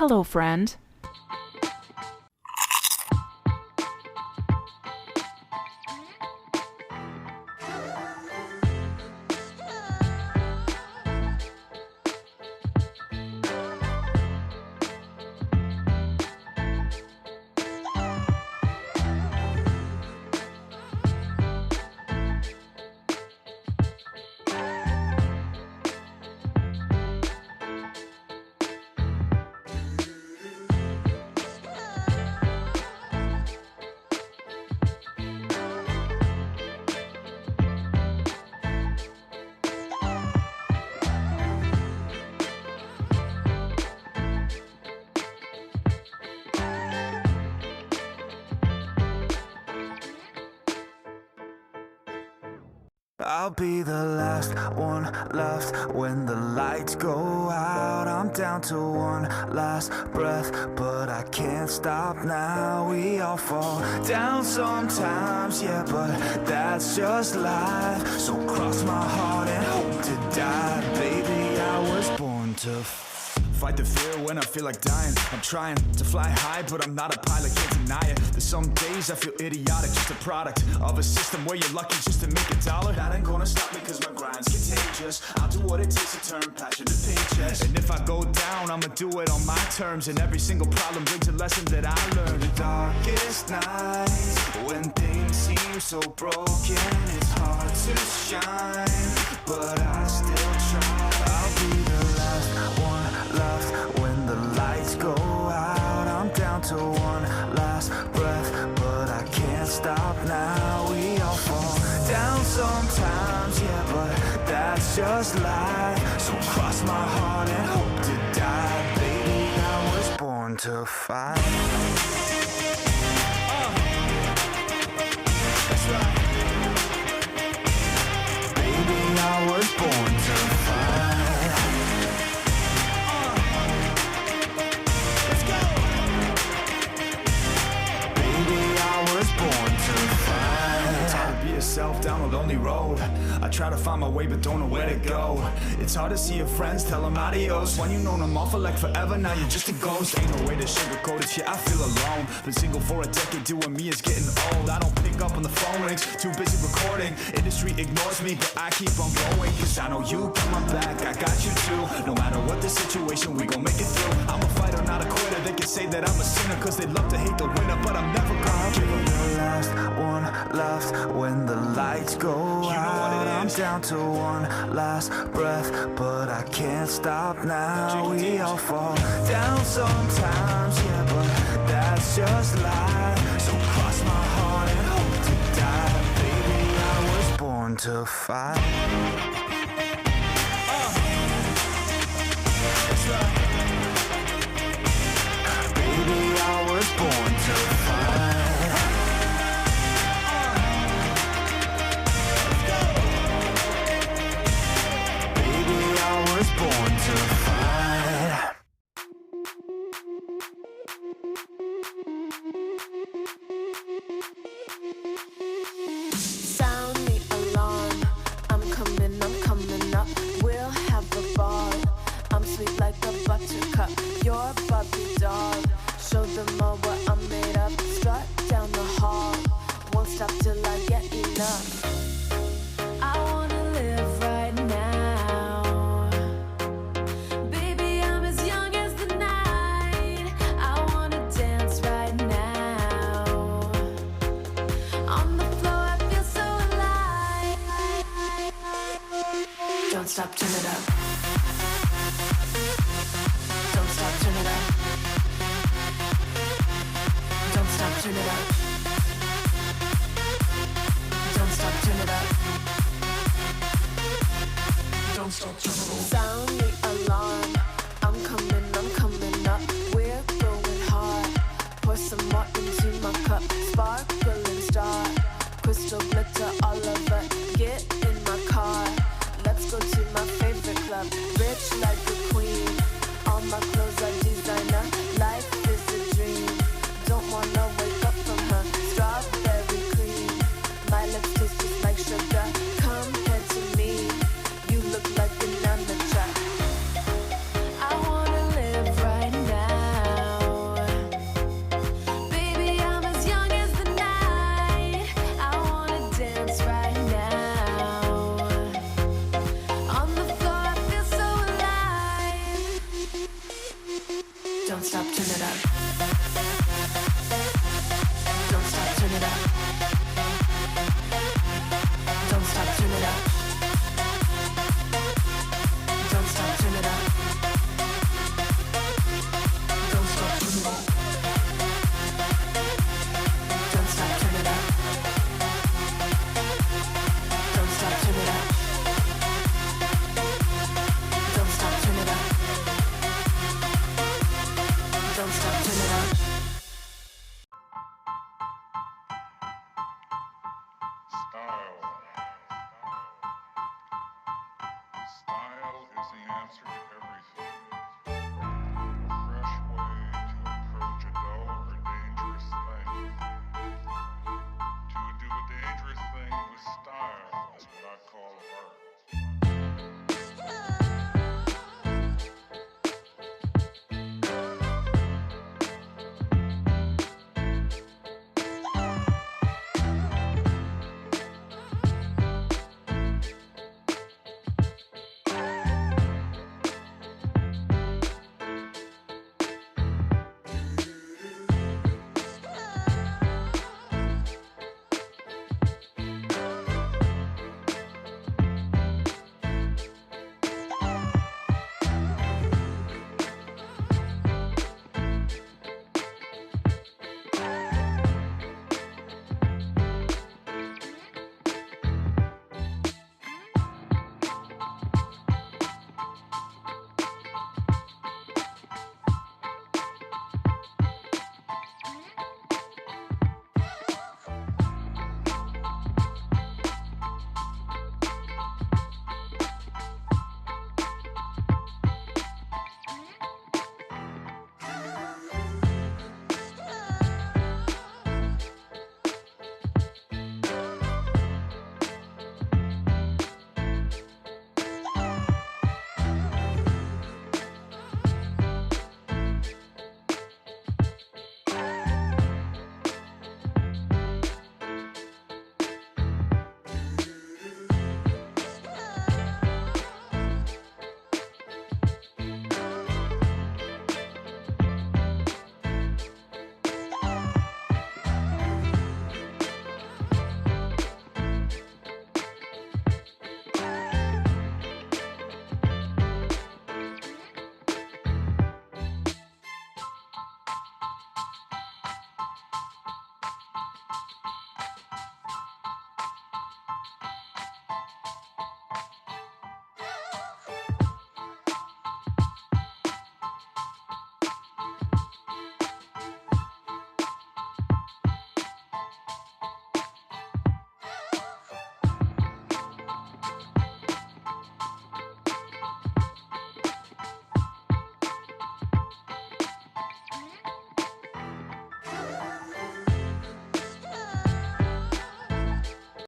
Hello, friend. I'll be the last one left when the lights go out. I'm down to one last breath, but I can't stop now. We all fall down sometimes, yeah, but that's just life. So cross my heart and hope to die. Baby, I was born to fight the fear when I feel like dying. I'm trying to fly high, but I'm not a pilot, can't deny it. There's some days I feel idiotic, just a product of a system where you're lucky just to make a dollar. That ain't gonna stop me cause my grind's contagious. I'll do what it takes to turn passion to paychecks. And if I go down, I'ma do it on my terms. And every single problem brings a lesson that I learned. The darkest nights, when things seem so broken, it's hard to shine, but I still try. I'll be the last one left when the lights go out. I'm down to one last breath, but I can't stop now. We all fall down sometimes, yeah, but that's just life. So cross my heart and hope to die. Baby, I was born to fight. That's right. Baby, I was born to fight. Yourself down a lonely road. I try to find my way but don't know where to go. It's hard to see your friends, tell them adios. When you know them all for like forever, now you're just a ghost. Ain't no way to sugarcoat it, yeah, I feel alone. Been single for a decade, doing me is getting old. I don't pick up on the phone rings, too busy recording. Industry ignores me, but I keep on going. Cause I know you got my back, I got you too. No matter what the situation, we gon' make it through. I'm a fighter, not a quitter. They can say that I'm a sinner, cause they love to hate the winner, but I'm never gonna give up. The last one left when the lights go out. I'm down to one last breath, but I can't stop now. We all fall down sometimes, yeah, but that's just life. So cross my heart and hope to die. Baby, I was born to fight. That's right. Baby, I was born to fight. Born to fight. Sound the alarm. I'm coming up. We'll have a ball. I'm sweet like a buttercup. You're a Barbie doll. Show them all what I'm made of. Strut down the hall. Won't stop till I get enough. I wanna live right now. Baby, I'm as young as the night. I wanna dance right now. On the floor, I feel so alive. Don't stop, turn it up. Don't stop, turn it up. Don't stop, turn it up. Don't stop, turn it up. Don't stop, turn it up. Sound the alarm. I'm coming up. We're going hard. Pour some more into my cup. Sparkling star. Crystal glitter all over. Get in my car. Let's go to my favorite club. Rich like a queen. All my clothes are designer. Life is a dream. Don't wanna wake up from her. Strawberry cream. My lips taste just like sugar. Come head to me. You look like an amateur. I wanna live right now. Baby, I'm as young as the night. I wanna dance right now. On the floor, I feel so alive. Don't stop, turn it up. Don't stop, turn it up. Don't stop, turn it up. Don't stop, turn it up. Don't stop, turn it up. Don't stop, turn it up. Don't stop, turn it up. Don't stop, turn it up. Don't stop, turn it up. Style. Style is the answer to everything.